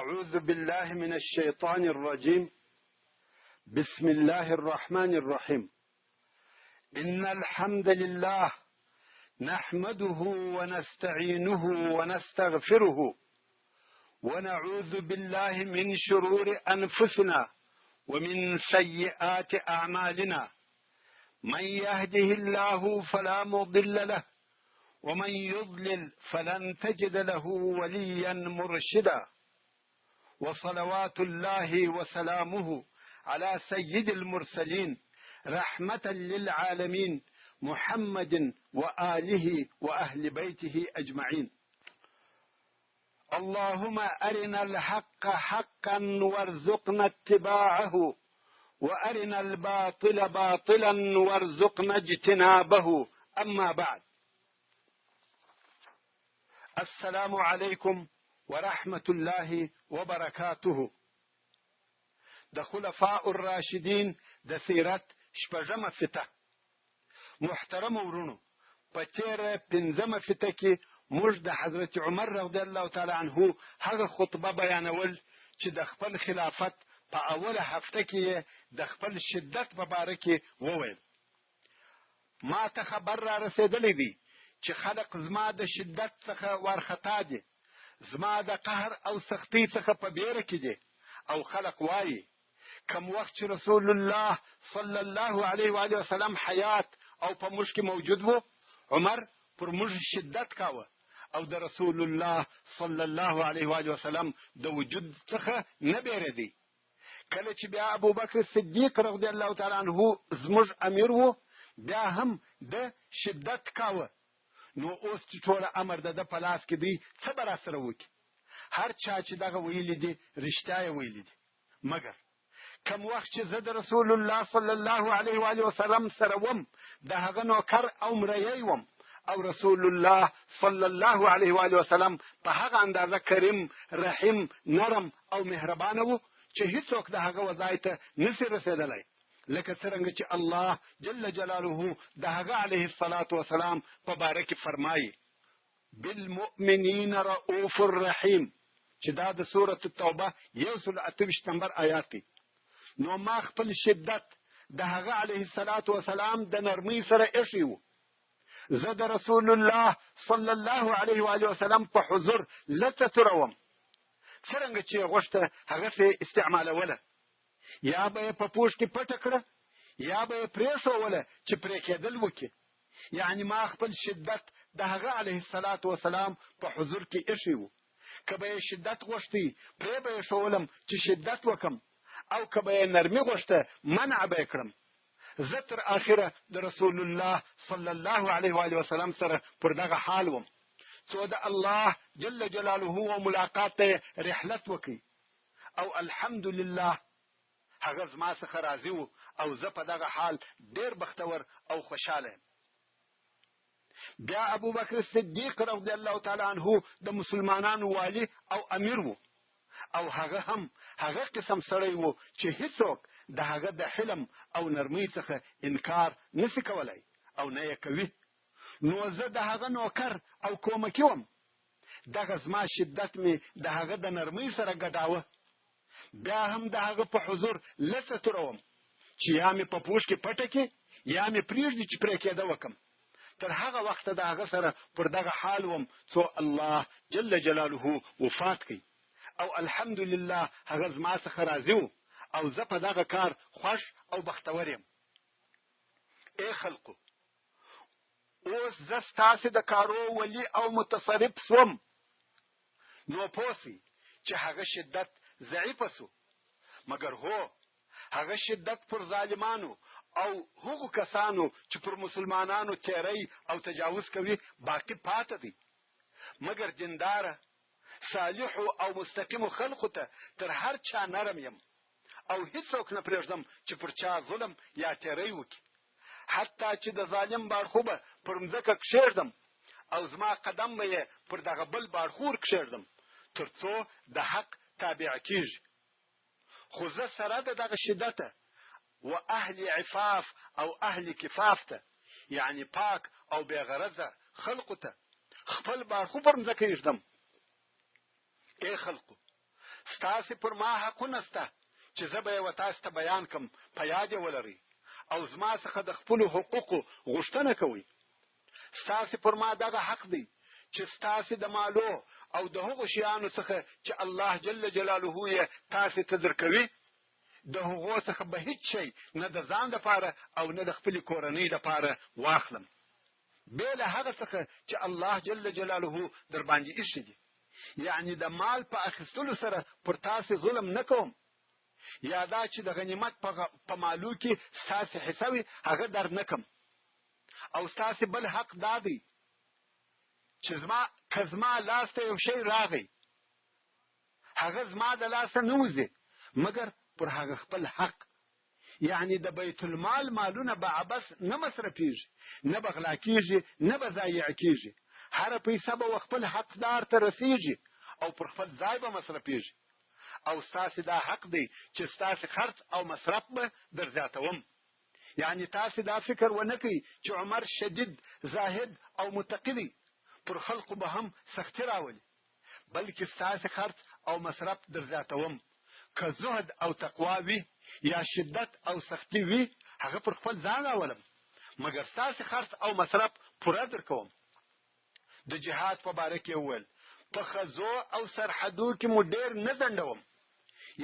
أعوذ بالله من الشيطان الرجيم. بسم الله الرحمن الرحيم. إن الحمد لله نحمده ونستعينه ونستغفره ونعوذ بالله من شرور أنفسنا ومن سيئات أعمالنا. من يهده الله فلا مضل له ومن يضلل فلن تجد له وليا مرشدا. وصلوات الله وسلامه على سيد المرسلين رحمة للعالمين محمد وآله وأهل بيته أجمعين. اللهم أرنا الحق حقا وارزقنا اتباعه وأرنا الباطل باطلا وارزقنا اجتنابه. أما بعد، السلام عليكم ورحمة الله وبركاته. د خلفاء الراشدین د سیرت شپږمه فته. محترم ورونو، په تیره پنځمه فته کې موږ د حضرت عمر رضی الله تعالی عنه هغه خطبه بیانول چې د خپل خلافت په اوله هفته کې د خپل شدت په باره کې وویل. ما ته خبر را رسېدلی دی چې خلق زما د شدت څخه وارخطا دي، زما د قهر او سختی څخه په بیره کې دي، او خلق وایي کم وخت چې رسول الله صلی الله علیه و آله وسلم حیات او په موږ کې موجود وو، عمر پر موږ شدت کاوه او د رسول الله صلی الله علیه و آله وسلم د وجود څخه نه بیریدي. کله چې بیا ابو بکر صدیق رضی الله تعالی عنه زموږ امیر وو، بیا هم د شدت کاوه. نو اوس چې ټول امر د په لاس کې دی، څه به راسره وکړي؟ هر چا چې دغه ویلي دي رښتیا یې ویلي دي. مګر کم وخت چې زه د رسول الله صلی الله علیه و آله وسلم سره وم، د هغه نوکر او مریی وم، او رسول الله صلی الله علیه و آله وسلم په هغه اندازه کریم، رحیم، نرم او مهربانه وو چې هیڅوک د هغه وضعیت ته نشي رسېدلی، لکه څرنګه چې الله جل جلاله د هغه علیه الصلاة والسلام په باره کې فرمایي بالمؤمنین رؤوف الرحیم، چې دا د سورة التوبه 128 نمبر آیات دی. نو ما خپل شدت د هغه علیه الصلاة والسلام د نرمۍ سره ایښی و. زه د رسول الله صلی الله علیه و آله وسلم په حضور لڅه توروم، څرنګه چې غوښته هغه استعمالوله، یا به یې په پوښ کې پټه کړه، یا به یې پرېښوله چې پرې کېدل وکړي. یعنی ما خپل شدت د هغه علیه الصلاة والسلام په حضور کې ایښی و. که به یې شدت غوښتی، پرې به یې ښولم چې شدت وکم، او که به یې نرمي غوښته، منع به یې کړم. زه تر آخره د رسول الله صلی الله علیه و آله وسلم سره پر دغه حال وم، څو د الله جل جلاله و ملاقات ته رحلت وکړي، او الحمدلله هغه زما څخه راضي و، او زه په دغه حال ډیر بختور او خوشاله یم. بیا ابو بکر صدیق رضی الله تعالی عنه د مسلمانانو والی او امیر و، او هغه هم هغه قسم سړی و چې هیڅوک د هغه د حلم او نرمۍ څخه انکار نسی کولای او نه یې کوي. نو زه د هغه نوکر او کومکی وم، دغه زما شدت مې د هغه د نرمۍ سره ګډاوه. بیا هم د هغه په حضور لڅه توروم چې یا مې په پوښ کې پټه کې، یا مې پرېږدي چې پرې کېده وکم. تر هغه وخته د هغه سره پر دغه حال وم څو الله جل جلاله وفات کړي، او الحمدلله هغه زما څخه راضي و، او زه په دغه کار خوښ او بختور یم. ای خلقو، اوس زه ستاسې د کارو ولی او متصرف سوم. نو پوسئ چې هغه شدت ضعیفه سو، مګر هو هغه شدت پر ظالمانو او هغو کسانو چې پر مسلمانانو تیری او تجاوز کوي باقی پاته دی. مګر دینداره، صالحو او مستقیمو خلقو ته تر هر چا نرم یم، او هیڅوک نه پرېږدم چې پر چا ظلم یا تیری وکړي. حتی چې د ظالم باړخو به پر مځکه کښېږدم، او زما قدم به یې پر دغه بل باړخور کښېږدم، تر څو د حق تابع کیږي. خو زه سره د دغه شدته و اهل عفاف او اهل کفاف ته، یعنی پاک او بېغرضه خلقو ته خپل باړخو پر مځکه ایږدم. ای خلقو، ستاسې پر ما حقونه سته چې زه به یې تاسو ته بیان کړم، په یاد یې ولرئ او زما څخه د خپلو حقوقو غوښتنه کوئ. ستاسې پر ما دغه حق دی چې ستاسې د مالو او د هغو شیانو څخه چې الله جل جلاله یې تاسې ته درکوي، د هغو څخه به هیڅ شی نه د ځان دپاره او نه د خپلې کورنۍ دپاره واخلم، بې له هغه څخه چې الله جل جلاله در باندې ایښي دي. یعنی د مال په اخیستلو سره پر تاسې ظلم نه کوم، یا دا چې د غنیمت په مالو کې ستاسې حصه وي هغه در نه کم. او ستاسې بل حق دا دی چې که زما لاس ته یو شی راغی هغه زما د لاسه نه وځي مګر پر هغه خپل حق. یعنی د بیت المال مالونه به عبث نه مصرفیږي، نه به غلا کیږي، نه به ضایع کیږي. هره پیسه به خپل حقدار ته رسیږي او پر خپل ځای به مصرفیږي. او ستاسې دا حق دی چې ستاسې خرڅ او مصرف به در زیاتوم. یعنی تاسې دا فکر ونه کوئ چې عمر شدید زاهد او متقی دی، پر خلقو به هم سختی راولي، بلکې ستاسې خرڅ او مصرف در زیاتوم. که زهد او تقوا وي یا شدت او سختی وي هغه پر خپل ځان راولم، مګر ستاسې خرڅ او مصرف پوره در کوم. د جهاد په باره کې وویل په خزو او سرحدو کې مو ډېر نه ځنډوم،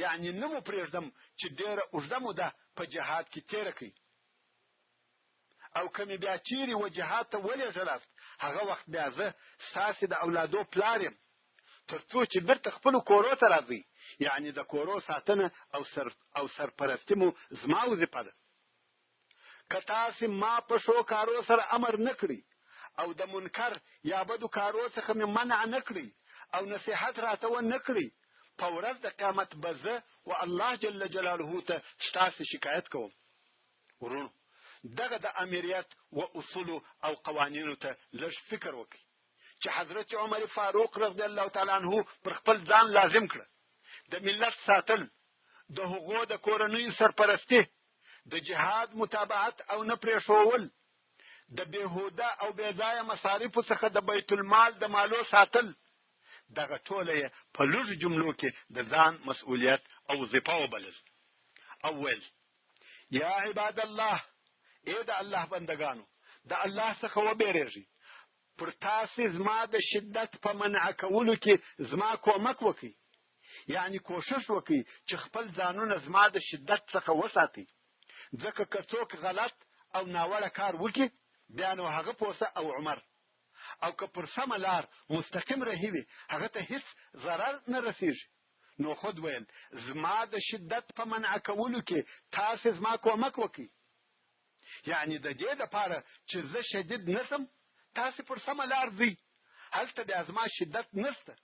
یعنی نه مو پرېږدم چې ډېره اوږده موده په جهاد کې تېره کړئ. او که مې بیا چیرې و جهاد ته ولېږلاست هغه وخت بیا زه ستاسې د اولادو پلار یم، تر څو چې بیرته خپلو کورو ته راځئ. یعنی د کورو ساتنه او سرپرستي مو زما وظیفه ده. که تاسې ما په ښو کارو سره امر نه کړئ او د منکر یا بدو کارو څخه مې منع نه کړئ او نصیحت راته ونه کړئ، په ورځ د قیامت به زه و الله جل جلاله ته ستاسې شکایت کوم. ورونو، دغه د امریت و اصولو او قوانینو ته لږ فکر وکړئ چې حضرت عمر فاروق رضی الله تعالی عنه پر خپل ځان لازم کړه. د ملت ساتل، د هغو د کورنیو سرپرستی، د جهاد متابعت او نه پرېښول، د بېهوده او بېځایه مصارفو څخه د بیت المال د مالو ساتل، دغه ټوله یې په لږو جملو کې د ځان مسؤلیت او وظیفه وبلل. او ویل یا عباد الله، ای د الله بندگانو، د الله څخه وبېرېږئ، پر تاسې زما د شدت په منع کولو کې زما کومک وکړئ. یعنی کوشش وکړئ چې خپل ځانونه زما د شدت څخه وساتئ، ځکه که څوک غلط او ناوړه کار وکړي بیا نو هغه پوسه او عمر، او که پر سمه لار مستقیم رهي وي هغه ته هیڅ ضرر نه رسیږي. نو خود ویل زما د شدت په منع کولو کې تاسې زما کومک وکړئ. یعنی د دې دپاره چې زه شدید نسم، تاسې پر سمه لار ځئ، هلته بیا زما شدت نسته.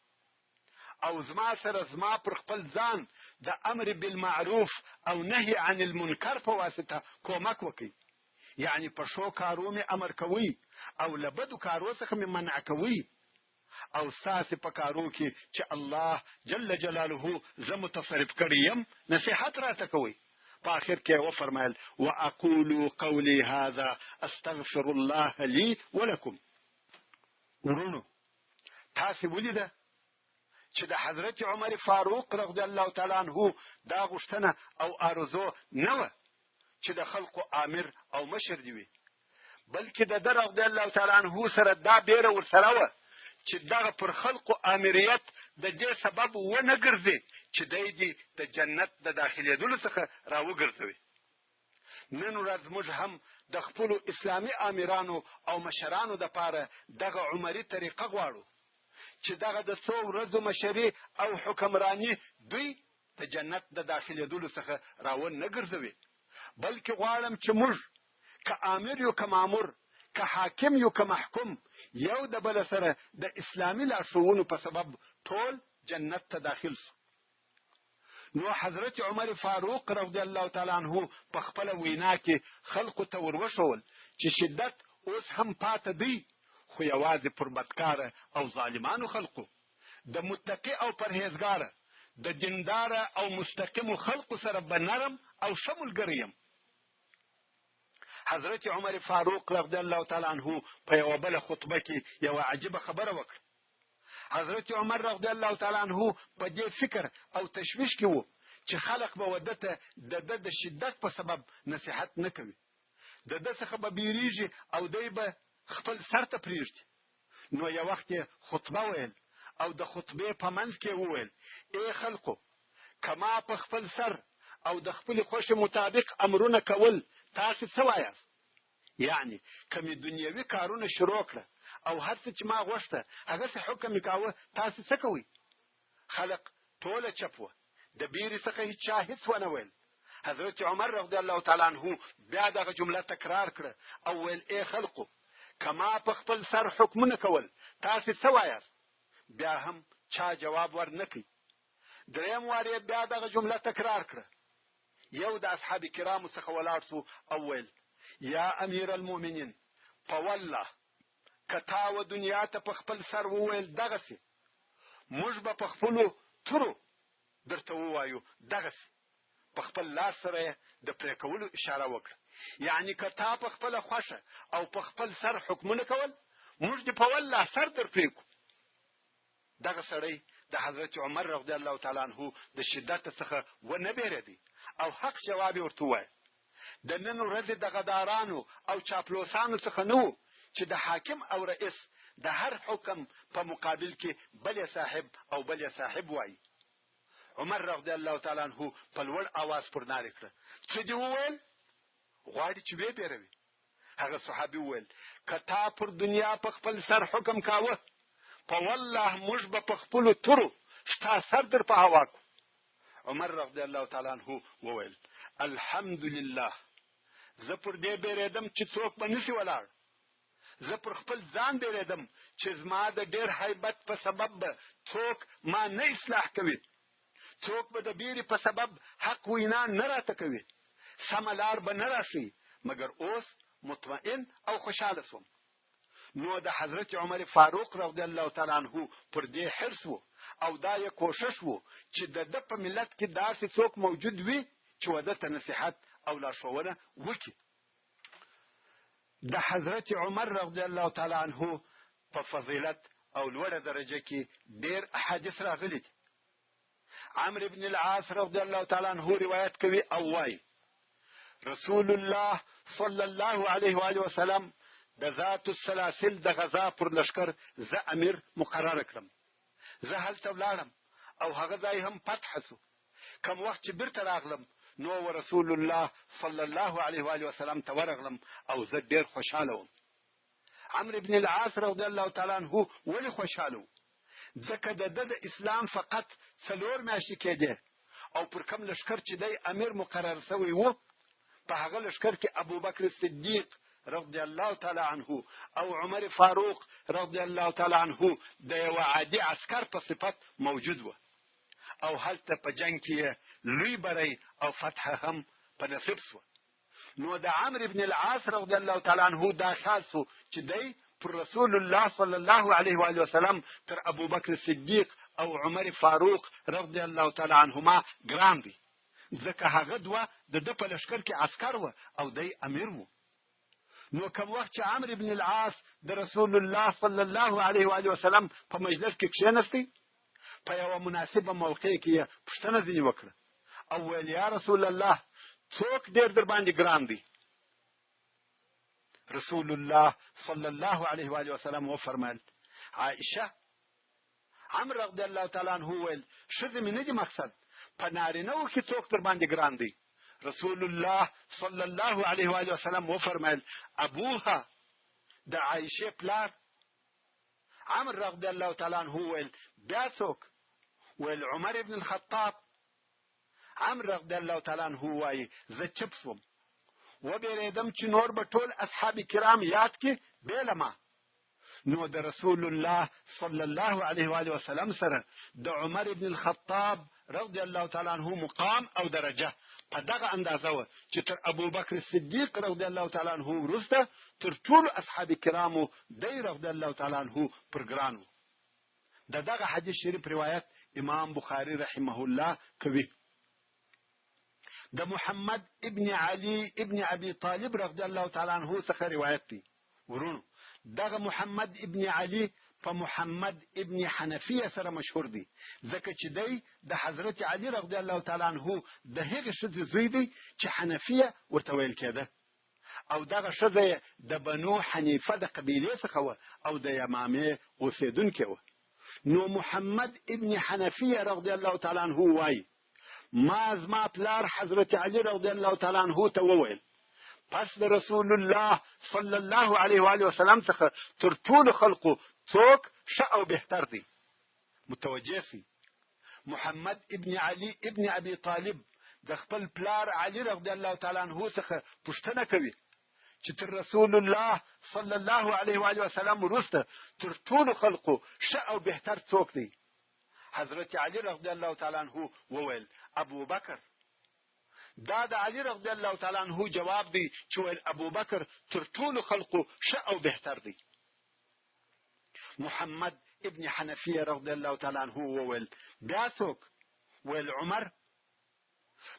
او زما سره زما پر خپل ځان د امر بالمعروف او نهي عن المنکر په واسطه کومک وکړئ. یعنی په ښو کارو مې امر کوئ او له بدو کارو څخه مې منع کوئ. او ستاسې په کارو کې چې الله جل جلاله زه متصرف کړی یم نصیحت راته کوئ. په آخر کې وفرمایل واقول قولي هذا استغفر الله لي ولكم. ورونو، تاسې ولیده چې د حضرت عمر فاروق رضی الله تعالی عنه دا غوښتنه او آرزو نه وه چې د خلقو امیر او مشر دی وي، بلکې د ده رضی الله تعالی عنه سره دا بیره ورسره وه چې دغه پر خلقو امریت د دې سبب ونه ګرځي چې دی دې د جنت د داخلېدلو څخه راوګرځوي. نن ورځ موږ هم د خپلو اسلامي امیرانو او مشرانو دپاره دغه عمري طریقه غواړو چې دغه د څو ورځو مشري او حکمرانی دوی د جنت د داخلېدلو څخه راونه ګرځوي، بلکې غواړم چې موږ که امیر یو که مامور، که حاکم یو که محکوم، یو د بل سره د اسلامي لارښوونو په سبب ټول جنت ته داخل سو. نو حضرت عمر فاروق رضی الله تعالی عنه په خپله وینا کې خلقو ته وروښول چې شدت اوس هم پاته دی، خو یوازې پر بدکاره او ظالمانو خلقو، د متقي او پرهیزګاره، د دینداره او مستقیمو خلقو سره به نرم او ښه ملګری یم. حضرت عمر فاروق رضی الله تعالی عنه په یوه بله خطبه کې یوه عجیبه خبره وکړه. حضرت عمر رضی الله تعالی عنہ په دې فکر او تشویش کې وو چې خلق به ودته د شدت په سبب نصيحت نه کوي، د څخه به بیریږي او دی به خپل سر ته پریږدي. نو یو وخت خطبه ویل او د خطبه په منځ کې وویل: ای خلکو، کما په خپل سر او د خپل خوښ مطابق امرونه کول تاسو څه وایاست؟ یعنی کومې دنیوي کارونه شروع کړه او هر څه چې ما غوښته هغه څه حکم کاوه، تاسو څه کوئ؟ خلق ټوله چپ و، د بیرې څخه هیڅ ونه ویل. حضرت عمر رضی الله تعالی عنہ بیا دغه جمله تکرار کړه او ویل: ای خلقو، کما په خپل سر حکمونه کول تاسو څه وایاست؟ بیا هم چا جواب ورنکړ. دریم وار بیا دغه جمله تکرار کړه. یو د اصحاب کرامو څخه ولاړ سو او ویل: یا امیر المؤمنین، په والله کتا و دنیا ته په خپل سر وویل دغسې، موږ به په خپلو تورو درته ووایو دغسې. په خپل لاس سره د پرې کولو اشاره وکړه. یعنی کتا په خپل خوښه او په خپل سر حکمونه کول، موږ دې په والله سر در پرې کړو. دغه سړی د حضرت عمر رضی الله تعالی عنہ د شدت څخه ونه بیریدی او حق جواب ورته وایي. د نن ورځې د غدارانو او چاپلوسانو څخه نه چې د حاکم او رئیس د هر حکم په مقابل کې بل صاحب او بل صاحب وایي. عمر رضی الله تعالی عنہ په لوړ आवाज پرنارې کړه: څه دی وویل؟ غواړي چې وی پیروي. هغه صحابي وویل: کتا پر دنیا په خپل سر حکم کاوه، په والله موږ به په خپلو تورو ستا سر در په هوا کو. عمر رضی الله تعالی عنہ وویل: الحمدلله، زه پر دې بیریدم چې څوک به نشي ولاړ. زه پر خپل ځان بیریدم چې زما د ډېر هیبت په سبب به څوک ما نه اصلاح کوي، څوک به د بیرې په سبب حق وینا نه راته کوي، سمه لار به نه راشي. مګر اوس مطمئن او خوشحاله سوم. نو د حضرت عمر فاروق رضی الله تعالی عنہ پر دې حرص وو او دا یې کوشش وو چې د په ملت کې داسې څوک موجود وي چې ودته نصیحت او لارښوونه وکړي. د حضرت عمر رضی الله تعالی عنہ په فضیلت او لوړه درجه کې ډېر احادیث راغلي دي. عمرو بن العاص رضی الله تعالی عنہ روایت کوي او وايي: رسول الله صلی الله علیه و آله وسلم د ذات السلاسل د غزا پر لشکر زه امیر مقرر کړم. زه هلته ولاړم او هغه ځای هم فتح سو. کوم وخت چې بیرته راغلم نو رسول الله صلی الله علیه و آله وسلم ته ورغلم او زه ډېر خوشاله وم. عمرو بن العاص رضی الله تعالی عنہ ولې خوشاله و؟ ځکه د اسلام فقط 4 میاشتې کېدې او پر کوم لشکر چې دی امیر مقرر شوی و، په هغه لشکر کې ابوبکر صدیق رضی الله تعالی عنہ او عمر فاروق رضی الله تعالی عنہ د یو عادي عسكر په صفت موجود و او هلته په جنگ کې لوی بری او فتح هم په نصیب سو. نو د عمرو بن العاص رضی الله تعالی عنہ دا خیال سو چې دی پر رسول الله صلی الله علیه و آله وسلم تر ابوبکر صدیق او عمر فاروق رضی الله تعالی عنهما ګران دي، ځکه هغه دوه د په لشکر کې عسكر و او دی امیر و. نو کوم وخت چې عمرو بن العاص د رسول الله صلی الله علیه و آله وسلم په مجلس کې کښېنستی، په یو مناسبه موقع کې پوښتنه ځینې وکړه او ویل: یا رسول الله، څوک ډېر در باندې ګران دی؟ رسول الله صلی الله علیه و آله وسلم وفرمایل: عائشه. عمرو رضی الله تعالی عنہ ویل: ښځې مې نه دي مقصد، په نارینه‌و کې څوک در باندې ګران دی؟ رسول الله صلی الله علیه و آله وسلم وفرمایل: ابوها، د عائشه پلار. عمرو رضی الله تعالی عنہ ویل: بیا څوک؟ ویل: عمر ابن الخطاب. عمرو رضی الله تعالی عنہ وایي: زه چپ سوم وبېرېدم چې نور به ټول اصحاب کرام یاد کې بیلما. نو د رسول الله صلی الله علیه و آله وسلم سره د عمر ابن الخطاب رضی الله تعالی عنہ مقام او درجه په دغه اندازه و چې تر ابوبکر صدیق رضی الله تعالی عنہ وروسته تر ټول اصحاب کرامو دی رضی الله تعالی عنہ پر ګران و. دغه حدیث شریف روایت امام بخاری رحمه الله کوي. د محمد ابن علي ابن ابي طالب رضی الله تعالی عنہ څخه روایت دی. ورونو، دغه محمد ابن علي په محمد ابن حنفیه سره مشهور دی، ځکه چې دی د حضرت علي رضی الله تعالی عنه د هغې ښځې زوی دی چې حنفیه ورته ویل کېده، او دغه ښځه د بنو حنیفه د قبیلې څخه وه او د یمامې اوسېدونکې وه. نو محمد ابن حنفیه رضی الله تعالی عنه وایي ما زما پلار حضرت علي رضی الله تعالی عنه ته وویل پس د رسول الله صلی الله علیه و آله وسلم څخه تر ټولو خلقو څوک ښه او بهتر دی؟ متوجه سي. محمد ابن علي ابن ابي طالب د خپل پلار علي رضی الله تعالی عنه څخه پوښتنه کوي چې تر رسول الله صلی الله علیه و آله وسلم وروسته تر ټولو خلقو ښه او بهتر څوک دی؟ حضرت علي رضی الله تعالی عنه وویل ابو بکر. دا د علي رضی الله تعالی عنه جواب دی چې ویل ابو بکر تر ټولو خلقو ښه او بهتر دی. محمد ابن حنفیه رضی الله تعالی عنه وویل بیا څوک؟ ویل عمر.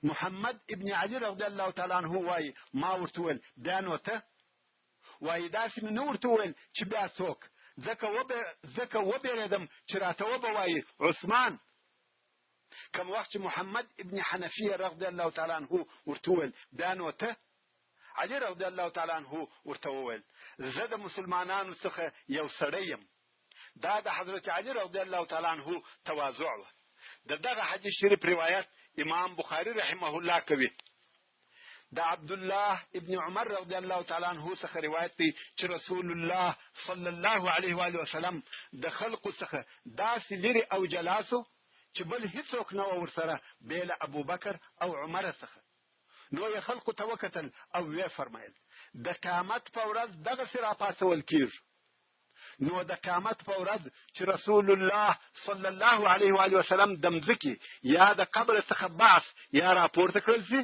محمد ابن علي رضی الله تعالی عنه وایي ما ورته ویل بیا نو ته؟ وایي داسې مې نه ورته ویل چې بیا څوک، ځکه وبېرېدم چې راته وبه وایي عثمان. کوم وخت چې محمد ابن حنفیه رضی الله تعالی عنه ورته ویل بیا نو ته؟ علي رضی الله تعالی عنه ورته وویل زه د مسلمانانو څخه یو سړی یم. دا د حضرت علي رضی الله تعالی عنه تواضع وه. دغه حدیث شریف روایت امام بخاری رحمه الله کوي. د عبد الله ابن عمر رضی الله تعالی عنه څخه روایت دی چې رسول الله صلی الله علیه و آله وسلم د خلقو څخه داسې لري او جلاسو چې بل هیڅوک نه و ورسره بې له ابوبکر او عمر څخه. نو یې خلقو ته وکتل او ویې فرمایل د قیامت په ورځ دغسې راپاڅول کېږي. نو د قیامت په ورځ چې رسول الله صلی الله علیه و آله وسلم د مځکې یا د قبر څخه بعث یا راپورته کړل شي،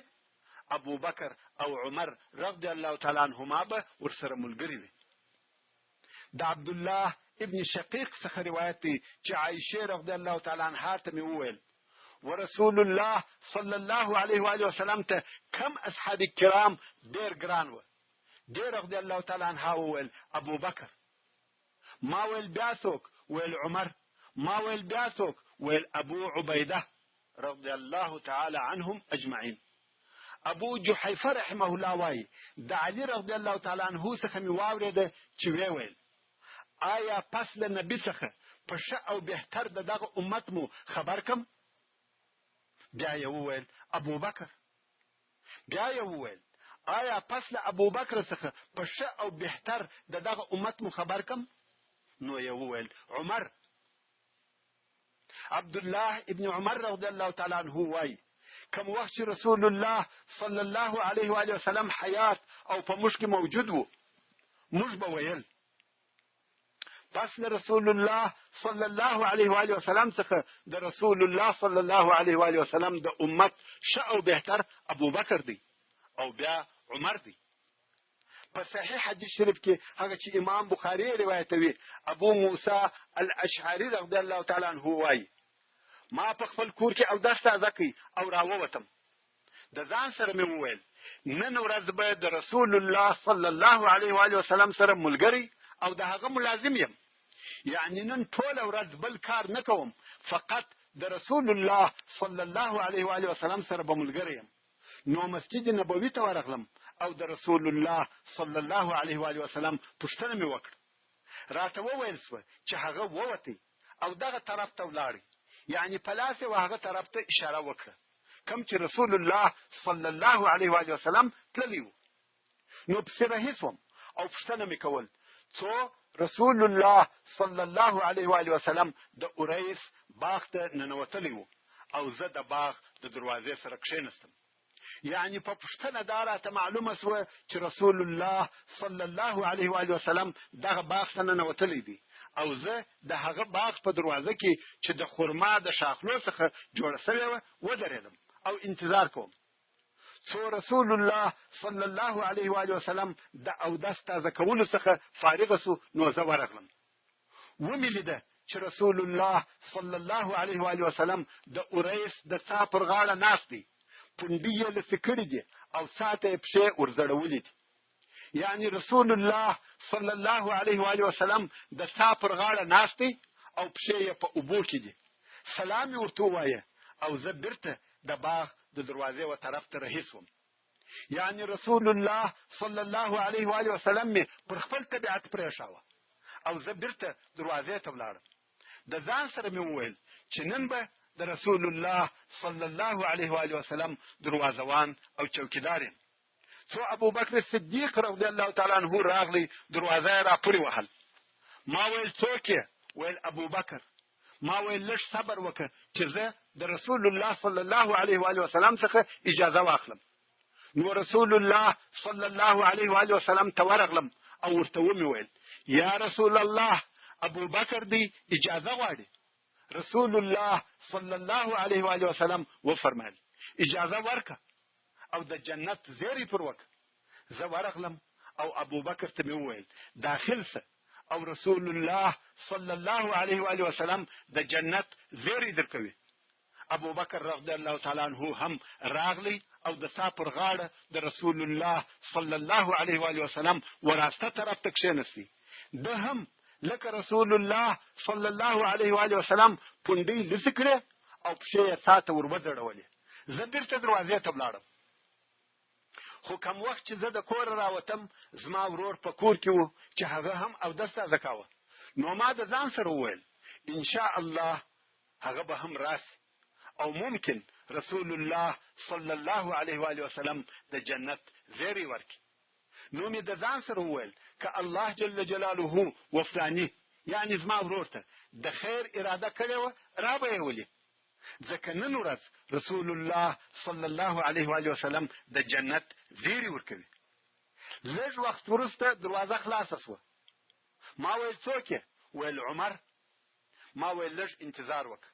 ابو بکر او عمر رضی الله تعالی عنهما به ورسره ملګري وي. د عبد الله ابن شقیق څخه روایت دی چې عایشه رضی الله تعالی عنها ته مې وویل ورسول الله صلی الله علیه و آله وسلم ته کم اصحاب کرام ډېر ګران و. ډېر رضی الله تعالی عنها وویل ابو بکر. ما ویل بیا څوک؟ ویل عمر. ما ویل بیا څوک؟ ویل ابو عبیده رضی الله تعالی عنهم اجمعین. ابو جحیفه رحمه الله وایي د علي رضی الله تعالی عنه څخه مې واورېده چې ویل آیا پس له نبي څخه په ښه او بهتر د دغه امت مو خبر کم؟ بیا یې وویل ابو بکر. بیا یې وویل آیا پس له ابو بکر څخه په ښه او بهتر د دغه امت مو خبر کم؟ نو یې وویل عمر. عبد الله ابن عمر رضی الله تعالی عنه وایي کوم وخت چې رسول الله صلی الله علیه و آله وسلم حیات او په موږ کې موجود و، موږ به ویل پس له رسول الله صلی الله علیه و آله وسلم څخه د رسول الله صلی الله علیه و آله وسلم د امت ښه او بهتر ابو بکر دی او بیا عمر دی. په صحیح حدیث شریف کې هغه چې امام بخاری روایتوي ابو موسی الاشعری رضی الله تعالی عنه وایي ما په خپل کور کې اودس تازه کړ او راووتم. د ځان سره مې وویل نن ورځ به د رسول الله صلی الله علیه و آله وسلم سره ملګری او د هغه ملازم یم. یعنی نن ټوله ورځ بل کار نه کوم، فقط د رسول الله صلی الله علیه و آله وسلم سره به ملګری یم. نو مسجد نبوي ته ورغلم او د رسول الله صلی الله علیه و آله وسلم پوښتنه مې وکړه. راته وویل سوه چې هغه ووتی او دغه طرف ته ولاړی، یعنی په لاس یې هغه طرف ته اشاره وکړه کوم چې رسول الله صلی الله علیه و آله وسلم تللی و. نو پسې رهي سوم او پوښتنه مې کول څو رسول الله صلی الله علیه و آله وسلم د اوریس باغ ته ننوتلی و او زه د باغ د دروازې سره کښېنستم. یعنی په پوښتنه دا راته معلومه سوه چې رسول الله صلی الله علیه و آله وسلم دغه باغ ته ننوتلی دی او زه د هغه باغ په دروازه کې چې د خرما د شاخلو څخه جوړه سوې وه ودرېدم او انتظار کوم. څو رسول الله صلی الله علیه و آله وسلم د اودس تازه کولو څخه فارغه سو، نو زه ورغلم. ومې لیده چې رسول الله صلی الله علیه و آله وسلم د اوریس د څا پر غاړه ناست دی، پنډې یې لڅې کړي دي او ساته یې پښې ورزړولې دي. یعنی رسول الله صلی الله علیه و آله وسلم د سا پر غاړه ناست دی او پښې یې په اوبو کې دي. سلام یې ورته ووایه او زه بیرته د باغ د دروازې و طرف ته رهي شوم. یعنی رسول الله صلی الله علیه و آله وسلم مې پر خپل طبیعت پرېښاوه او زه بیرته دروازې ته ولاړم. د ځان سره مې وویل چې نن به د رسول الله صلی الله علیه و آله وسلم دروازوان او چوکیدار یم. څو ابوبکر صدیق رضی الله تعالی عنه راغلی، دروازه یې را پورې وهل. ما ویل څوک یې؟ ویل ابوبکر. ما ویل لږ صبر وکړه چې زه د رسول الله صلی الله علیه و آله وسلم څخه اجازه واخلم. نو رسول الله صلی الله علیه و آله وسلم ته ورغلم او ورته ومې ویل یا رسول الله ابوبکر دی اجازه غواړي. رسول الله صلی الله علیه و آله وسلم وفرمایل اجازه ورکه او د جنت زیری پر وکړه. زه ورغلم او ابوبکر ته مې وویل داخل شه او رسول الله صلی الله علیه و آله وسلم د جنت زیری درکوي. ابوبکر رضی الله تعالی عنه هم راغلی او د سا پر غاړه د رسول الله صلی الله علیه و آله وسلم وراسته طرف ته کښېنستی. ده هم لکه رسول الله صلی الله علیه و آله وسلم پونډۍ لڅې کړې او پښې یې سا ته ور وځړولې. زه بیرته دروازې ته ولاړم. خو کم وخت چې زه د کوره راوتم زما ورور په کور کې و چې هغه هم اودس تازه کاوه. نو ما د ځان سره وویل انشاء الله هغه به هم راسي او ممکن رسول الله صلی الله علیه و آله وسلم د جنت زیری ورکړي. نو مې د ځان سره وویل که الله جل جلاله وفلانی یعنی زما ورور ته د خیر اراده کړې وه را به یې ولي، ځکه نن ورځ رسول الله صلی الله علیه و آله وسلم د جنت زیری ورکوي. لږ وخت وروسته دروازه خلاصه شوه. ما ویل څوک یې؟ ویل عمر. ما ویل لږ انتظار وکړه.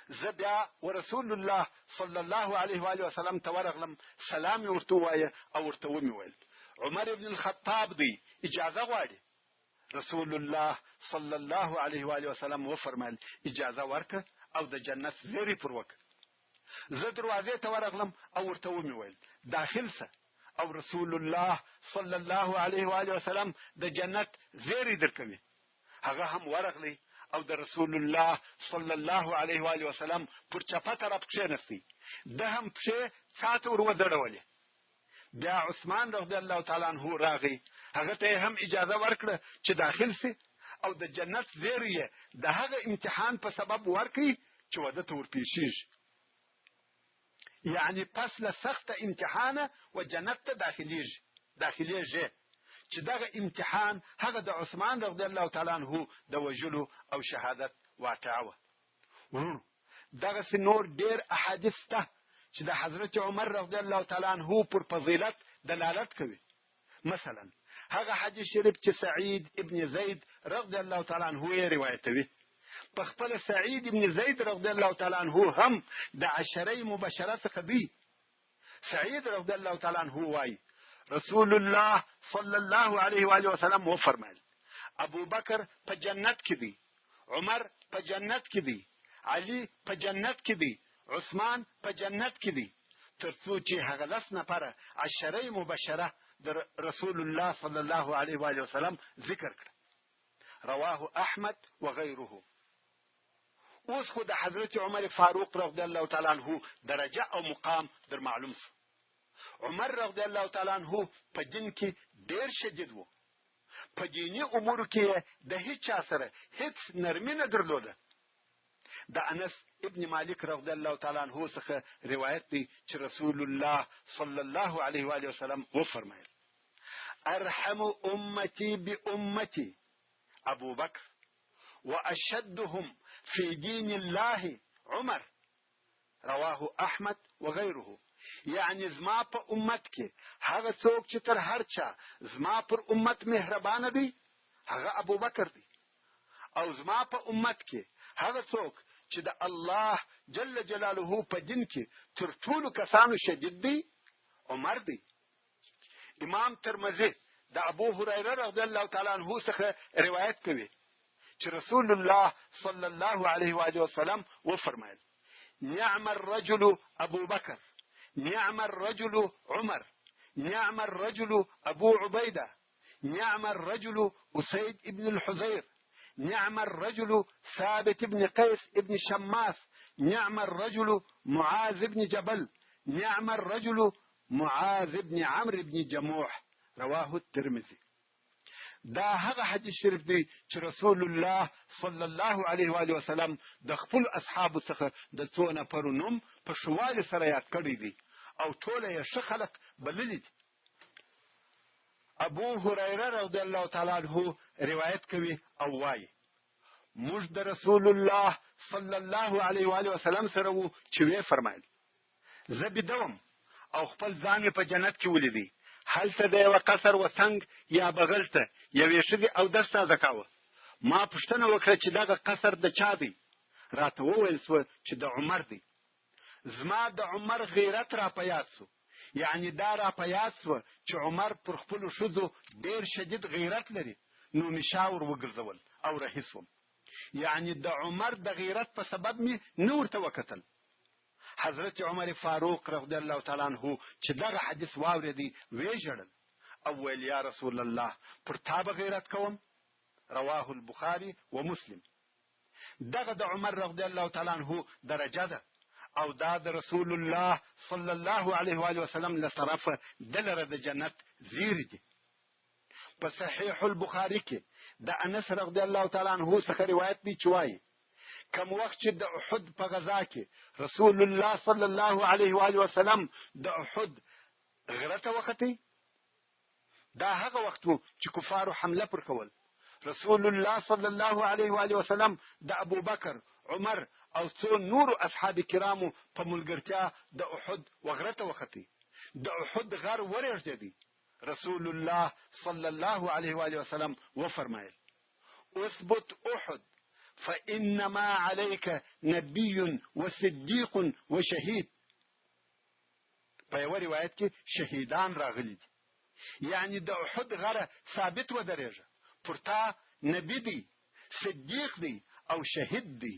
زه بیا ورسول الله صلی الله علیه و آله وسلم ته ورغلم، سلام یې ورته ووایه او ورته ومې ویل عمر ابن الخطاب دی اجازه غواړي. رسول الله صلی الله علیه و آله وسلم وفرمایل اجازه ورکړه او د جنت زیری پر وکړه. زه دروازې ته ورغلم او ورته ومې ویل داخل شه او رسول الله صلی الله علیه و آله وسلم د جنت زیری درکوي. هغه هم ورغلی او د رسول الله صلی الله علیه و آله وسلم پر چپه طرف کښېنستی. ده هم پښې سا ته ور وځړولې. بیا عثمان رضی الله تعالی عنه راغی، هغه ته هم اجازه ورکړه چې داخل سي او د جنت زیری یې د هغه امتحان په سبب ورکړي چې واده ته ورپېښېږي. یعنی پس له سخته امتحانه و جنت ته داخلېږي چې دغه امتحان هغه د عثمان رضی الله تعالی عنه د وژلو او شهادت واقعه وه. ورونو دغسې نور ډېر احادیث شته چې د حضرت عمر رضی الله تعالی عنه پر فضیلت دلالت کوي. مثلا هغه حدیث شریف چې سعید ابن زید رضی الله تعالی عنه یې روایتوي. په خپل سعید ابن زید رضی الله تعالی عنه هم د عشره مبشره څخه دی. سعید رضی الله تعالی عنه وایي رسول الله صلی الله علیه و آله وسلم وفرمایل ابو بکر په جنت کې دی، عمر په جنت کې دی، علي په جنت کې دی، عثمان په جنت کې دی، تر څو چې هغه 10 نفره عشره مبشره د رسول الله صلی الله علیه و آله وسلم ذکر کړ. رواه احمد وغيره. اوس خو د حضرت عمر فاروق رضی الله تعالی عنه درجه او مقام در معلوم شو. عمر رضی الله تعالی عنه په دین کې ډیر شدید وو. په دینی امور کې د هیڅ چا سره هیڅ نرمي نه درلوده. د انس ابن مالک رضی الله تعالی عنه څخه روایت دی چې رسول الله صلی الله علیه و آله وسلم وفرمایل ارحم امتی بامتی ابو بکر واشدهم في دين الله عمر. رواه احمد وغيره. یعنی زما په امت کې هغه څوک چې تر هر چا زما پر امت مهربانه دی هغه ابو بکر دی، او زما په امت کې هغه څوک چې د الله جل جلاله په دین کې تر ټولو کسانو شدید دی عمر دی. امام ترمذی د ابو هريره رضی الله تعالی عنه څخه روایت کوي چې رسول الله صلی الله علیه و آله وسلم وفرمایل نعم الرجل ابو بکر، نعم الرجل عمر، نعم الرجل ابو عبیده، نعم الرجل أسيد ابن الحزير، نعم الرجل ثابت بن قيس ابن شماس، نعم الرجل معاذ بن جبل، نعم الرجل معاذ بن عمرو بن جموح. رواه الترمذي. دا هغه حدیث شریف دی چې رسول الله صلی الله علیه و آله وسلم د خپل اصحابو څخه د څو نفرو نوم په شوال سره یاد کړی دی او ټول یې ښه خلک بللي دي. ابو هريره رضی الله تعالی عنه روایت کوي او وایي موږ د رسول الله صلی الله علیه و آله وسلم سره وو چې وی فرمایل زه بدوم او خپل ځان په جنت کې ولیدی، هلته د یو قصر وسنګ یا بغل ته یوې ښځې اودس تازه کاوه. ما پوښتنه وکړه چې دغه قصر د چا دی؟ راته وویل سوه چې د عمر دی. زما د عمر غیرت را په یاد سو، یعنی دا را په یاد سوه چې عمر پر خپلو ښځو ډېر شدید غیرت لري، نو مې شاور وګرځول او رهي سوم. یعنی د عمر د غیرت په سبب مې نه ورته وکتل. حضرت عمر فاروق رضی الله تعالی عنه چې دغه حدیث واورېدی ویې ژړل او ویل یا رسول الله پر تا به غیرت کوم. رواه البخاري و مسلم. دغه د عمر رضی الله تعالی عنه درجه ده او دا د رسول الله صلی الله علیه و آله وسلم له طرفه دلره د جنت زیری دي. په صحیح البخاري کې د انس رضی الله تعالی عنه څخه روایت دی چې وایي کم وخت چې د احد په غزا کې رسول الله صلی الله علیه و آله وسلم د احد غره ته وختي، دا هغه وخت و چې کفارو حمله پر کول. رسول الله صلی الله علیه و آله وسلم د ابو بکر، عمر او څو نور اصحاب کرامو په ملګرتیا د احد وغره ته وختي. د احد غر ورېږدېدی. رسول الله صلی الله علیه و آله وسلم وفرمایل اثبت احد فإنما عليك نبي وصديق وشهيد. په یو روایت کې شهیدان راغلي دي، یعنی د احد غره ثابت ودرېږه، پر تا نبی دی، صدیق دی او شهید دی،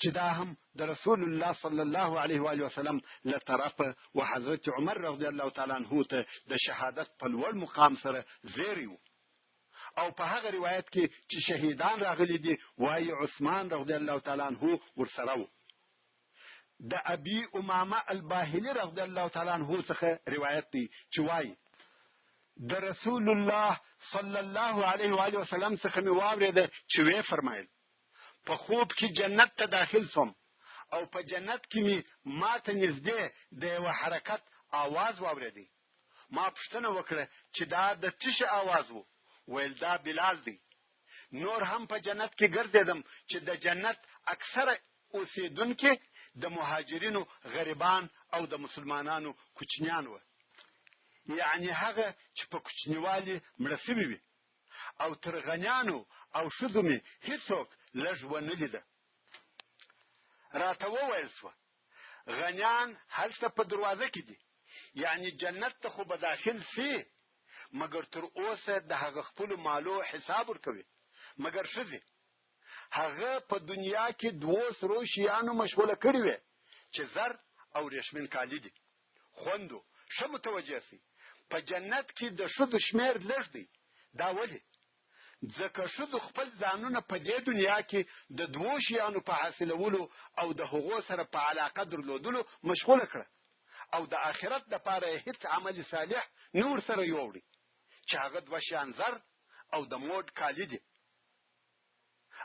چې دا هم د رسول الله صلی الله علیه و آله وسلم له طرفه و حضرت عمر رضی الله تعالی عنه ته د شهادت په لوړ مقام سره زیری وو. او په هغه روایت کې چې شهیدان راغلي دي وایي عثمان رضی الله تعالی عنه ورسره وو. د ابي امامه الباهلي رضی الله تعالی عنه څخه روایت دی چې وایي د رسول الله صلی الله علیه و آله وسلم څخه مې واورېده چې وی فرمایل په خوب کې جنت ته داخل سوم او په جنت کې مې ماته نږدې د یو حرکت आवाज واورېدی. ما پوښتنه وکړه چې دا د څه شي आवाज وو؟ ویل دا بلال دی. نور هم په جنت کې ګرځېدم چې د جنت اکثره اوسیدونکي د مهاجرینو غریبان او د مسلمانانو کوچنیان وو، یعنی هغه چې په کوچنیوالي مړه سوي وي، او تر غنیانو او ښځو مې هیڅوک لږ ونه لیده. راته وویل سوه غنیان هلته په دروازه کې دي، یعنی جنت ته خو به داخل سي، مګر تر اوسه د هغه خپلو مالو حساب ورکوي. مګر ښځې هغه په دنیا کې 2 سرو شیانو مشغوله کړي وي چې زر او ریشمین کالي دي. خوندو ښه متوجه سي په جنت کې د ښځو شمیر لږ دی. دا ولې؟ ځکه ښځو خپل ځانونه په دې دنیا کې د 2 شیانو په حاصلولو او د هغو سره په علاقه درلودلو مشغوله کړه، او د آخرت دپاره هیڅ عمل صالح نه ورسره یووړي چې هغه 2 شیان زر او د موډ کالي دي،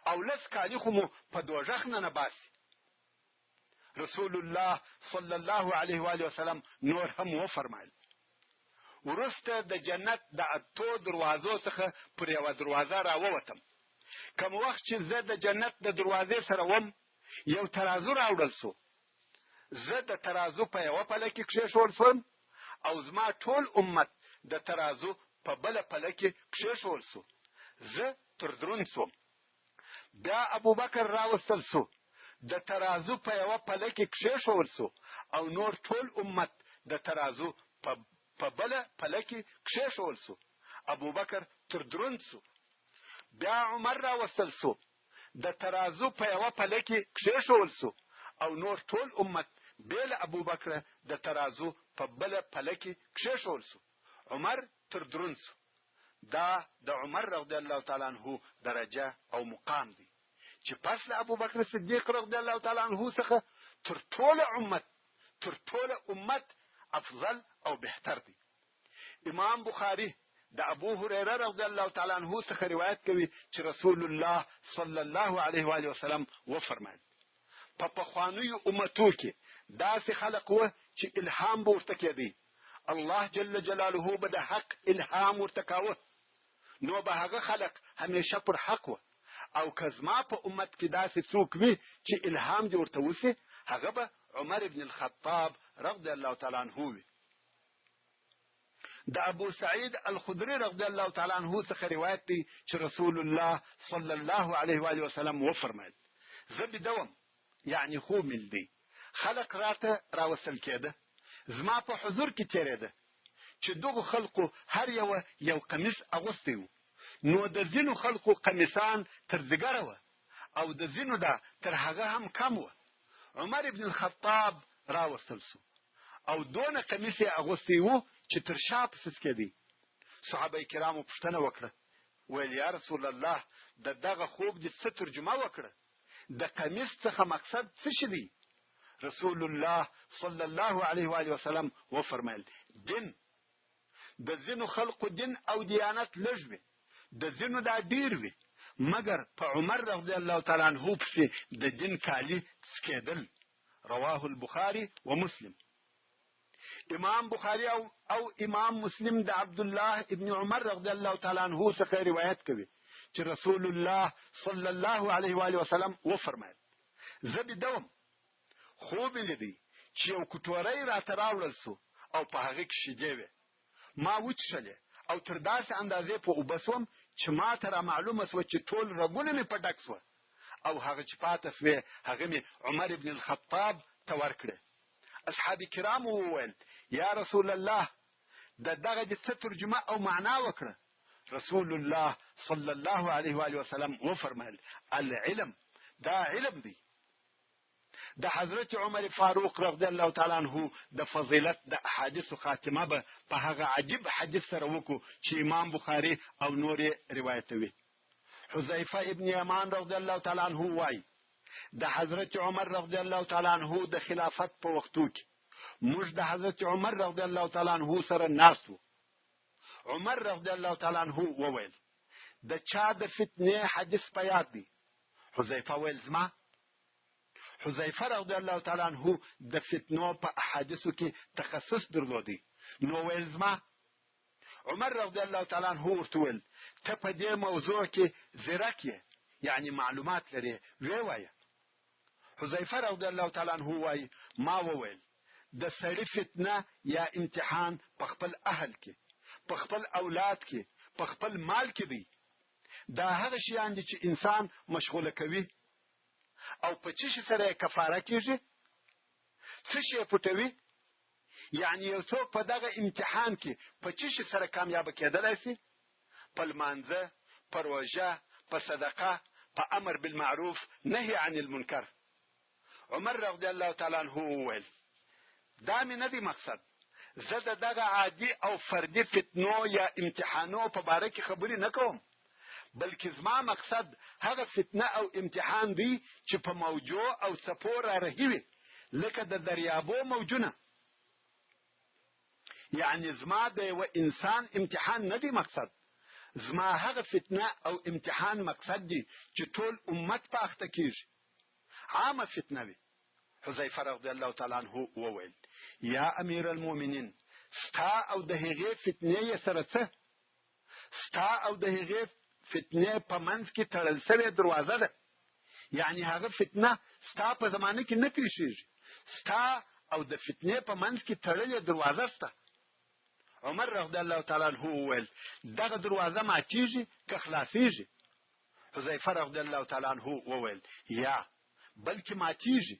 او لس کالي خو مو په دوزخ نه باسي. رسول الله صلی الله علیه و آله وسلم نور هم وفرمایل ورسته د جنت د 8 دروازو څخه پر یوه دروازه راووتم. کوم وخت چې زه د جنت د دروازې سره وم یو ترازو راوړل سو. زه د ترازو په یوه پله کې کښېښول سوم او زما ټول امت د ترازو په بله پله کې کښېښول سو. زه تر دروند سوم. بیا ابوبکر راوستل سو، د ترازو په یوه پله کې کښېښول سو او نور ټول امت د ترازو په بله پله کې کښېښول سو. ابوبکر تر دروند سو. بیا عمر راوستل سو، د ترازو په یوه پله کې کښېښول سو او نور ټول امت بیل ابوبکر د ترازو په بله پله کې کښېښول سو. عمر تر دروند سو. دا د عمر رضی الله تعالی عنہ درجه او مقام دی چې پس له ابو بکر صدیق رضی الله تعالی عنہ څخه تر ټول امت افضل او بهتر دی. امام بخاری د ابو هريره رضی الله تعالی عنہ څخه روایت کوي چې رسول الله صلی الله علیه و آله وسلم وفرمایل په پخوانیو امتو کې داسې خلق و چې الهام به ورته کېدی، الله جل جلاله به د حق الهام ورته کاوه، نو به هغه خلق همیشه پر حق و. او که زما په امت کې داسې څوک وي چې الهام دې ورته وسي، هغه به عمر ابن الخطاب رضی الله تعالی عنہ وي. د ابو سعید الخدری رضی الله تعالی عنہ څخه روایت دی چې رسول الله صلی الله علیه و آله وسلم وفرمایل زه بدوم، یعنی خوب مل دی، خلق راته راوصل کېده، زما په حضور کې تیرېده چې دغه خلقو هر یو قمیص اغوستی و، نو د ځینو خلقو قمیصان تر ځګره و او د ځینو دا تر هغه هم کم و. عمر ابن الخطاب راوصل سو او دونه قمیص یې اغوستی و چې تر شا پسې کېدی. صحابه کرامو پوښتنه وکړه، ویل یا رسول الله د دغه خوب دې څه ترجمه وکړه؟ د قمیص څخه مقصد څه شي دی؟ رسول الله صلی الله علیه و آله وسلم وفرمایل دین. د ځینو خلقو دین او دیانت لږ وي، د ځینو دا ډیر وي، مګر په عمر رضی الله تعالی عنہ پسې د دین کالی سکېدل. رواه البخاری و مسلم. امام بخاری او امام مسلم د عبد الله ابن عمر رضی الله تعالی عنہ څخه روایت کوي چې رسول الله صلی الله علیه و آله وسلم وفرمایل زه بدوم، خوب لیدی چې یو کټوری راته راوړل سو او په هغه کې شیدې وې، ما وڅښلې او تر داسې اندازې په اوبه سوم چې ما ته را معلومه سوه چې ټول رګونه مې په ډک سوه، او هغه چې پاته سوې هغه مې عمر ابن الخطاب ته ورکړه. اصحاب کرام وویل یا رسول الله د دغه د څه ترجمه او معنا وکړه؟ رسول الله صلی الله علیه و آله وسلم وفرمایل العلم، دا علم دی. د حضرت عمر فاروق رضی الله تعالی عنہ د فضیلت د احادیث خاتمه به په هغه عجیب حدیث سره وکړو چې امام بخاری او نور روایتوي. حذیفه ابن یمان رضی الله تعالی عنہ وایي د حضرت عمر رضی الله تعالی عنہ د خلافت په وختو کې موږ د حضرت عمر رضی الله تعالی عنہ سره ناست وو. عمر رضی الله تعالی عنہ وویل د چا د فتنې حدیث په یاد دی؟ حذیفه ویل زما. حذیفه رضی الله تعالی عنہ د فتنو په احادیثو کې تخصص درلودي، نو ویل زما. عمر رضی الله تعالی عنہ ورته ویل ته په دې موضوع کې زیرک یې، یعنی معلومات لري، وایه. حذیفه رضی الله تعالی عنہ وایي ما وویل د سړي فتنه یا امتحان په خپل اهل کې، په خپل اولاد کې، په خپل مال کې دی. دا هغه شیان دي چې انسان مشغوله کوي او په چی سره کفاره کیږي؟ څه شی پټوي؟ یعنی یو څوک په دغه امتحان کې په چی سره کامیاب کېدلی شي؟ په لمانځه، په روژه، په صدقه، په امر بالمعروف، نهي عن المنکر. عمر رضی الله تعالی عنہ وویل دا مې نه دی مقصد، زه د دغه عادي او فردي فتنو یا امتحانو په باره کې خبرې نه کوم، بلکې زما مقصد هغه فتنه او امتحان دی چې په موجو او څپو را رهي لکه د دریابو موجونه. یعنی زما د یو انسان امتحان نه دی مقصد، زما هغه فتنه او امتحان مقصد دی چې ټول امت په اخته کیږي، عامه فتنه وي. حذیفه رضی الله تعالی عنہ وویل یا امیر المؤمنین ستا او د هغې فتنې یې سره څه؟ ستا او د هغې فتنه په منځ کې تړل شوې دروازه ده، یعنی هغه فتنه ستا په زمانه کې نه پیښیږي، ستا او د فتنې په منځ کې تړلې دروازه شته. عمر رضی الله تعالی عنہ وویل دغه دروازه ماتیږي که خلاصیږي؟ حذیفه رضی الله تعالی عنہ وویل یا بلکې ماتیږي،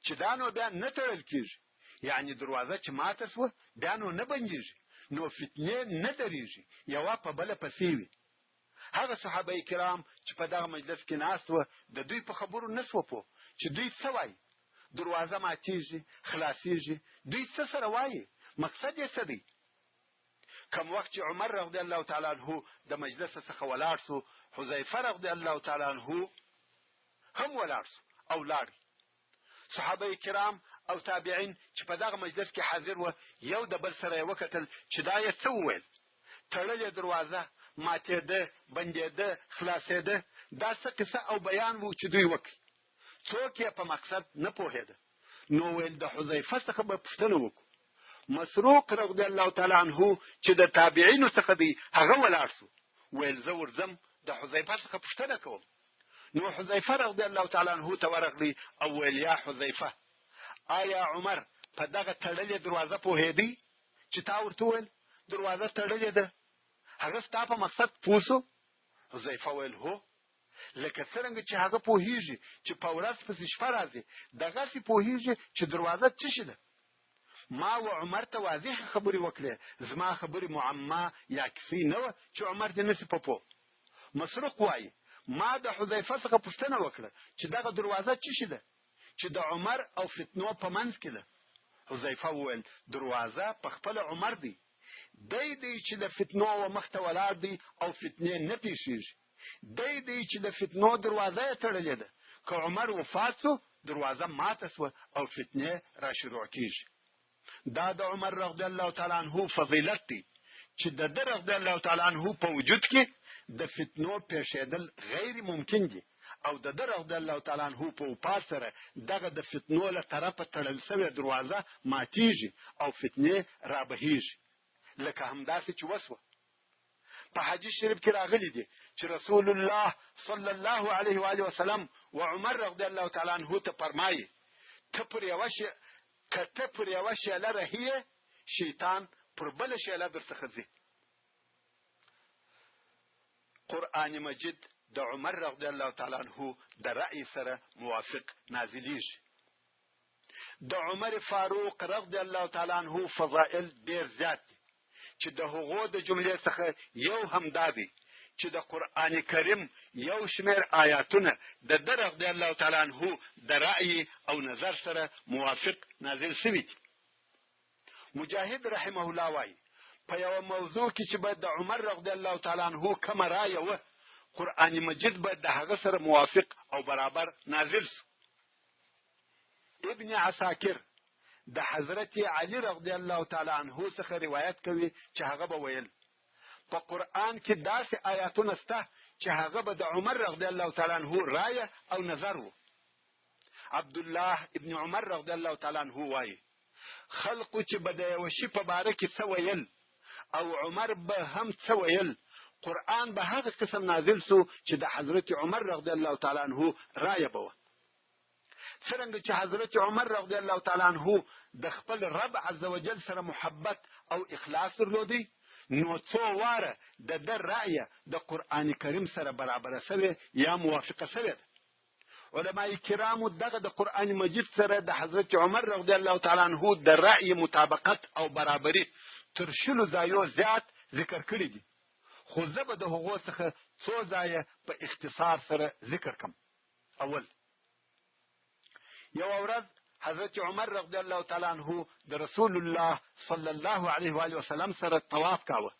چې دا نو بیا نه تړل کیږي، یعنی دروازه چې ماته سوه بیا نو نه بندیږي، نو فتنې نه درېږي، یوه په بله پسې وي. هغه صحابه کرام چې په دغه مجلس کې ناست وه د دوی په خبرو نه سوه پوه چې دوی څه وایي، دروازه ماتیږي، خلاصیږي، دوی څه سره وایي، مقصد یې څه دی؟ کوم وخت چې عمر رضی الله تعالی عنہ د مجلس څخه ولاړ سو، حذیفه رضی الله تعالی عنہ هم ولاړ سو او لاړ. صحابه کرام او تابعین چې په دغه مجلس کې حاضر و یو د بل سره وکتل چې دا یې څه وویل. تړلې دروازه ماتېده، بندېده، خلاصېده، دا څه قصه او بیان وو چې دوی وکړي. څوک یې په مقصد نه پوهېده. نو ویل د حذیفه څخه به پوښتنه وکړو. مسروق رضی الله تعالی عنہ چې د تابعینو څخه دی هغه ولاړ سو، ویل زه ورځم د حذیفه څخه پوښتنه کوم. نو حذیفه رضی الله تعالی عنہ ته ورغلی او ویل یا حذیفه، آیا عمر په دغه تړلې دروازه پوهېدی چې تا ورته ویل دروازه تړلې ده؟ هغه ستا په مقصد پوه سو؟ حذیفه ویل هو، لکه څرنګه چې هغه پوهیږي چې په ورځ پسې شپه راځي، دغسې پوهیږي چې دروازه څه شي ده. ما و عمر ته واضح خبرې وکړې، زما خبرې معما یا کیسې نه وه چې عمر دې نسي په پوه. مسروق وایي ما د حذیفه څخه پوښتنه وکړه چې دغه دروازه څه شي ده چې د عمر او فتنو په منځ کې ده. حذیفه وویل دروازه په خپل عمر دی، دی چې د فتنو و مخته ولاړ دی او فتنې نه پیښیږي. دی چې د فتنو دروازه یې تړلې ده. که عمر وفات سو دروازه ماته سوه او فتنې را شروع کیږي. دا د عمر رضی الله تعالی عنہ فضیلت دی چې د ده رضی الله تعالی عنہ په وجود کې د فتنو پیښېدل غیر ممکن دي، او د ده رضی الله تعالی عنہ په وفات سره دغه د فتنو له طرفه تړل سوې دروازه ماتیږي او فتنې رابهیږي. لکه همداسې چې وسوه. په حدیث شریف کې راغلی دی چې رسول الله صلی الله علیه و آله وسلم و عمر رضی الله تعالی عنہ ته فرمایي ته پر یوه شیله رهیه، شیطان پر بله شیله درڅخه ځي. قرآن مجید د عمر رضی الله تعالی عنہ د رأی سره موافق نازلیږي. د عمر فاروق رضی الله تعالی عنہ فضائل ډیر زیات دي چې د هغو د جملې څخه یو هم دا دی چې د قرآن کریم یو شمیر آیاتونه د ده رضی الله تعالی عنہ د رأی او نظر سره موافق نازل شوي دي. مجاهد رحمه الله وایي په یوه موضوع کې چې به د عمر رضی الله تعالی عنہ کومه رایه وه، قرآن مجید به د هغه سره موافق او برابر نازل سو. ابن عساکر د حضرت علی رضی الله تعالی عنہ څخه روایت کوي چې هغه به ویل په قرآن کې داسې آیاتونه شته چې هغه به د عمر رضی الله تعالی عنہ رایه او نظر وو. عبدالله ابن عمر رضی الله تعالی عنہ وایي خلقو چې به د یوه شي په باره کې څه ویل او عمر به هم څه ویل، قرآن به هغه قسم نازل سو چې د حضرت عمر رضی الله تعالی عنہ رایه به وه. څرنګه چې حضرت عمر رضی الله تعالی عنہ د خپل رب عز وجل سره محبت او اخلاص درلودی، نو څو واره د ده رایه د قرآن کریم سره برابره سوې یا موافقه سوې ده. علماء کرامو دغه د قرآن مجید سره د حضرت عمر رضی الله تعالی عنہ د رأی مطابقت او برابري تر 10 ځایو زیات ذکر کړي دي، خو زه به د هغو څخه څو ځایه په اختصار سره ذکر کم. اول، یو ورځ حضرت عمر رضی الله تعالی عنہ د رسول الله صلی الله علیه و آله وسلم سره طواف کاوه.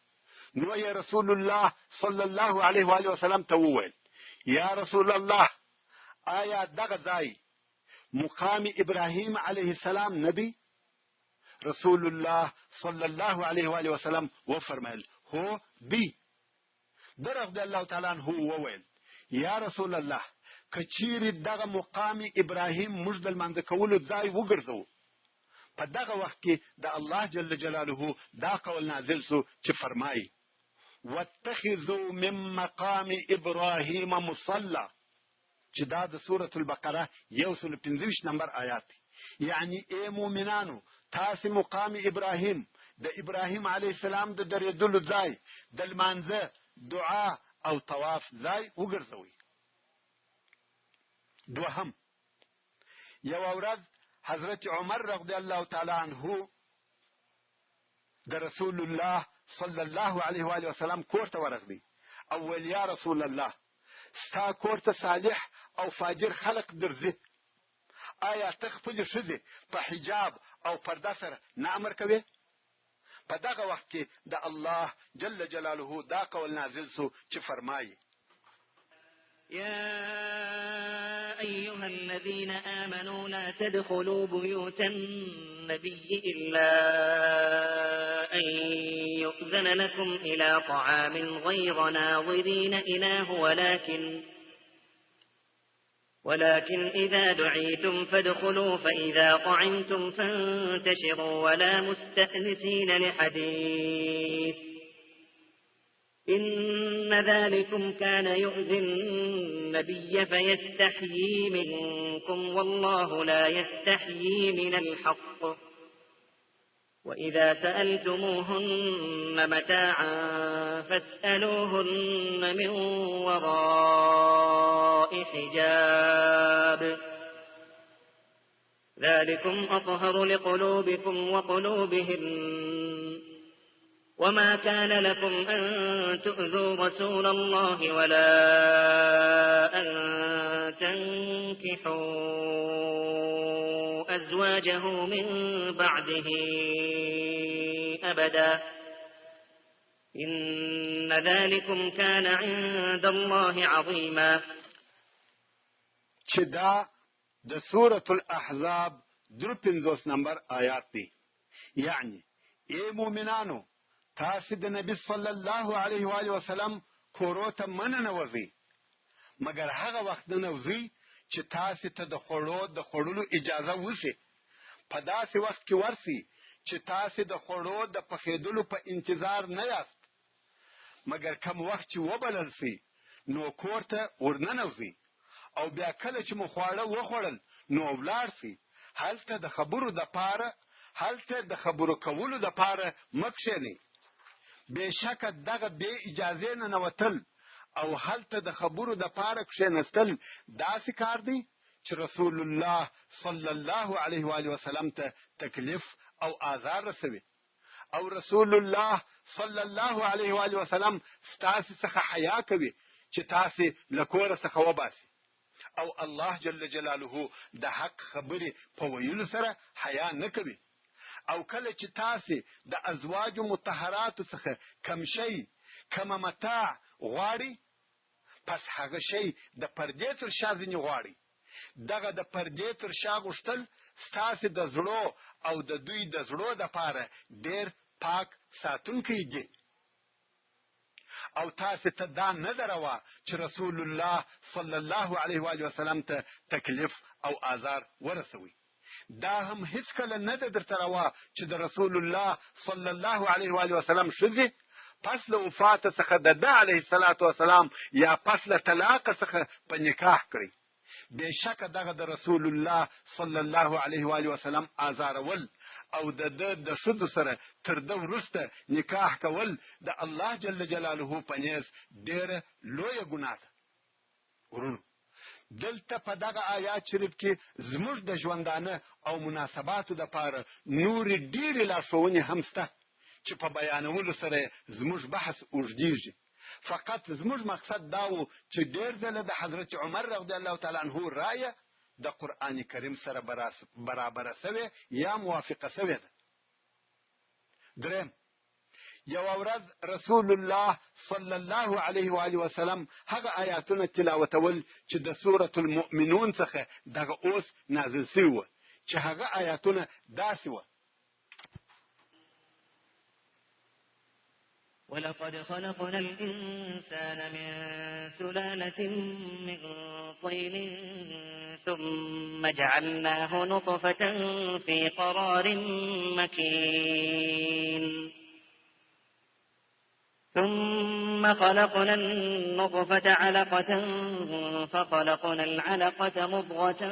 نو یې رسول الله صلی الله علیه و آله وسلم ته وویل یا رسول الله، آیا دغه ځای مقام ابراهیم علیه السلام نه دی؟ رسول الله صلی الله علیه و آله وسلم وفرمایل هو دی. د رضی الله تعالی عنہ وویل یا رسول الله، کچیرې دغه مقام ابراهیم موږ د لمانځه کولو ځای وګرځو، په دغه وخت کې د الله جل جلاله دا قول نازل سو چې فرمایي واتخذوا من مقام ابراهیم مصلى، چې دا د سورة البقره 125 نمبر آیات دی. یعنی ای مؤمنانو، تاسې مقام ابراهیم د ابراهیم علیه السلام د درېدلو ځای د لمانځه، دعا او طواف ځای وګرځوئ. دوهم، یو ورځ حضرت عمر رضی الله تعالی عنہ د رسول الله صلی الله علیه و آله وسلم کور ته ورغلی او ویل یا رسول الله، ستا کور ته صالح او فاجر خلق درځي، آیا ته خپلې ښځې په حجاب او پرده سره نه امر کوې؟ په دغه وخت کې د الله جل جلاله دا قول نازل سو چې فرمایي: يا أيها الذين آمنوا لا تدخلوا بيوت النبي إلا أن يؤذن لكم إلى طعام غير ناظرين إناه ولكن إذا دعيتم فادخلوا فإذا طعمتم فانتشروا ولا مستأنسين لحديث إن ذلكم كان يؤذي النبي فيستحيي منكم والله لا يستحيي من الحق وإذا سألتموهن متاعا فاسألوهن من وراء حجاب ذلكم أطهر لقلوبكم وقلوبهن وما كان لكم أن تؤذوا رسول الله ولا أن تنكحوا أزواجه من بعده أبدا إن ذلكم كان عند الله عظيما. چې دا د سورة الاحزاب 53 نمبر آیات دی. یعنی ای مومنانو، تاسو د نبی صلی الله علیه و آله وسلم کورو ته مننه وځي، مګر هغه وخت نه وځي چې تاسو ته د خوړلو اجازه وشي. په داسې وخت کې ورسي چې تاسو د خوړو د پخېدلو په انتظار نه یاست، مګر کم وخت چې وبلل سي نو کور ته ورننوځي، او بیا کله چې مو خواړه وخوړل نو ولاړ سي. هلته د خبرو کولو دپاره مه کښېنئ. بېشکه دغه بې اجازې نه نوتل او هلته د خبرو دپاره کښېنستل داسې کار دی چې رسول الله صلی الله علیه و آله وسلم ته تکلیف او آزار رسوي، او رسول الله صلی الله علیه و آله وسلم ستاسې څخه حیا کوي چې تاسې له کوره څخه وباسي، او الله جل جلاله د حق خبرې په ویلو سره حیا نه کوي. او کله چې تاسې د ازواج مطهراتو څخه کم شی، کم متاع غواړي، پس هغه شی د پردې تر شا ځینې غواړي. دغه د پردې تر شا غوښتل ستاسې د زړو او د دوی د زړو دپاره ډېر پاک ساتونکی دی. او تاسې ته دا نه ده روا چې رسول الله صلی الله علیه و آله وسلم ته تکلیف او آزار ورسوي. دا هم هیڅ کله نه ده درته روا چې د رسول الله صلی الله علیه و آله وسلم ښځې پس له وفاته څخه د ده علیه الصلاة وسلام یا پس له طلاقه څخه په نکاح کړي. بېشکه دغه د رسول الله صلی الله علیه و آله وسلم آزارول او د ده د ښځو سره تر ده وروسته نکاح کول د الله جل جلاله په نیز ډېره لویه ګناه ده. ورونو، دلته په دغه آیات شریف کې زموږ د ژوندانه او مناسباتو دپاره نورې ډېرې لارښوونې هم شته چې په بیانولو سره زموږ بحث اوږدېږي. فقط زموږ مقصد دا و چې ډېر ځله د حضرت عمر رضی الله تعالی عنه رایه د قرآن کریم سره برابره سوې یا موافقه سوې ده. دریم، یوه ورځ رسول الله صلی الله علیه و آله وسلم هغه آیاتونه تلاوتول چې د سورة المؤمنون څخه دغه اوس نازل سوي وه، چې هغه آیاتونه داسې وه: ولقد خلقنا الإنسان من سلالة من طين ثم جعلناه نطفة في قرار مكين ثم خلقنا النطفة علقة فخلقنا العلقة مضغة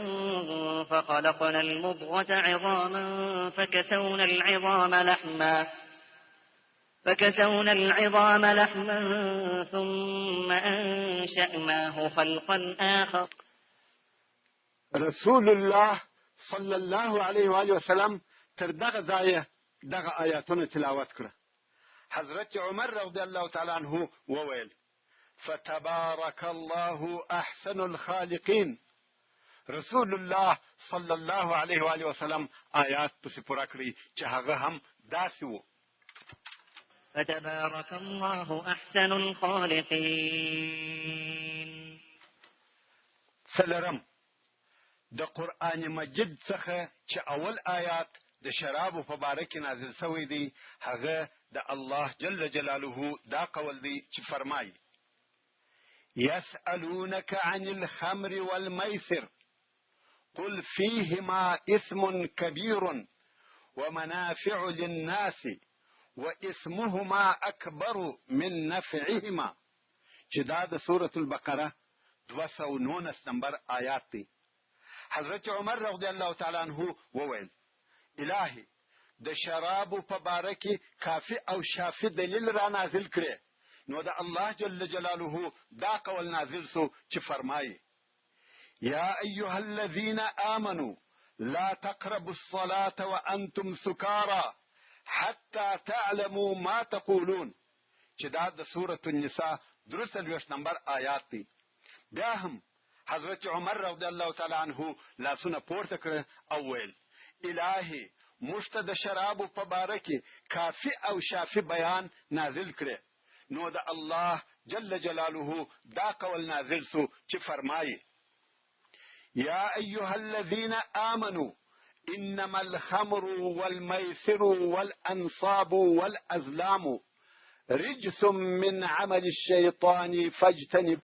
فخلقنا المضغة عظاما فكسونا العظام لحما ثم أنشأناه خلقا آخر. رسول الله صلی الله علیه و آله وسلم تر دغه ځایه دغه آیاتونه تلاوت کړه. حضرت عمر رضی الله تعالی عنه وویل: فتبارك الله احسن الخالقین. رسول الله صلی الله علیه و آله وسلم آیات پسې پوره کړي چې هغه هم داسې و: فتبارك الله أحسن الخالقين. سلرم د قرآن مجید څخه چې اول آیات د شرابو په باره کې نازل شوی دی هغه د الله جل جلاله دا قول دی چې فرمایي يسألونك عن الخمر والميسر قل فيهما إثم كبير ومنافع للناس وإثمهما أكبر من نفعهما چې دا د سورة البقره 219 نمبر آیات دی. حضرت عمر رضی الله تعالی عنہ وویل الهی د شرابو په باره کې کافی او شافی دلیل را نازل کړي نو د الله جل جلاله دا قول نازل سو چې فرمایي یا ایها الذین آمنوا لا تقربوا الصلاة وانتم سکارى حتى تعلموا ما تقولون چې دا د سورة النساء 23 نمبر آیات دی. بیا هم حضرت عمر رضی الله تعالی عنہ لاسونه پورته کړ او ویل الهی مشت د شرابو په باره کې کافی او شافی بیان نازل کړي نو د الله جل جلاله دا قول نازل سو چې فرمایي یا ایها الذین آمنوا انما الخمر والميسر والانصاب والازلام رجس من عمل الشيطان فاجتنبوه